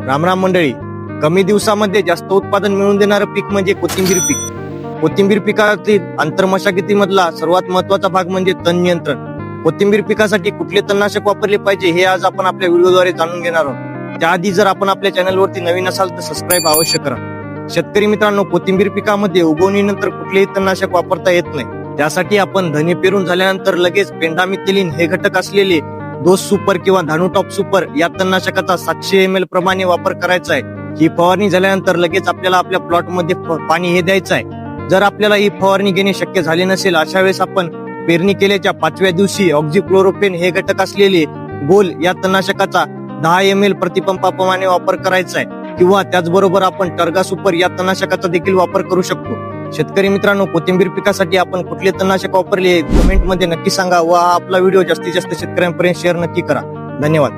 रामराम मंडळी. कमी दिवसामध्ये जास्त उत्पादन मिळवून देणारं पीक म्हणजे कोथिंबीर पीक. कोथिंबीर पिकातील आंतरमशागतीमधला सर्वात महत्वाचा भाग म्हणजे तण नियंत्रण. कोथिंबीर पिकासाठी कुठले तणनाशक वापरले पाहिजे हे आज आपण आपल्या व्हिडिओद्वारे जाणून घेणार आहोत. त्याआधी जर आपण आपल्या चॅनलवरती नवीन असाल तर सबस्क्राईब अवश्य करा. शेतकरी मित्रांनो, कोथिंबीर पिकामध्ये उगवणीनंतर कुठलेही तणनाशक वापरता येत नाही. त्यासाठी आपण धने पेरून झाल्यानंतर लगेच पेंडामिथिलिन हे घटक असलेले डोस सुपर किंवा धानुटॉप सुपर या तणनाशकाचा 700 ml प्रमाणे वापर करायचा आहे. ही फवारणी झाल्यानंतर लगेच आपल्याला आपल्या प्लॉट मध्ये पाणी हे द्यायचं आहे. जर आपल्याला ही फवारणी घेणे शक्य झाले नसेल अशा वेळेस आपण पेरणी केल्याच्या 5व्या दिवशी ऑक्झिक्लोरोफेन हे घटक असलेले गोल या तणनाशकाचा 10 ml प्रतिपंपाप्रमाणे वापर करायचा आहे, किंवा त्याचबरोबर आपण टर्गा सुपर या तणनाशकाचा देखील वापर करू शकतो. शेतकरी मित्रांनो, कोथिंबीर पिकासाठी आपण कुठले तणनाशक वापरले कमेंट मध्ये नक्की सांगा व हा आपला व्हिडिओ जास्तीत जास्त शेतकऱ्यांपर्यंत शेअर नक्की करा. धन्यवाद.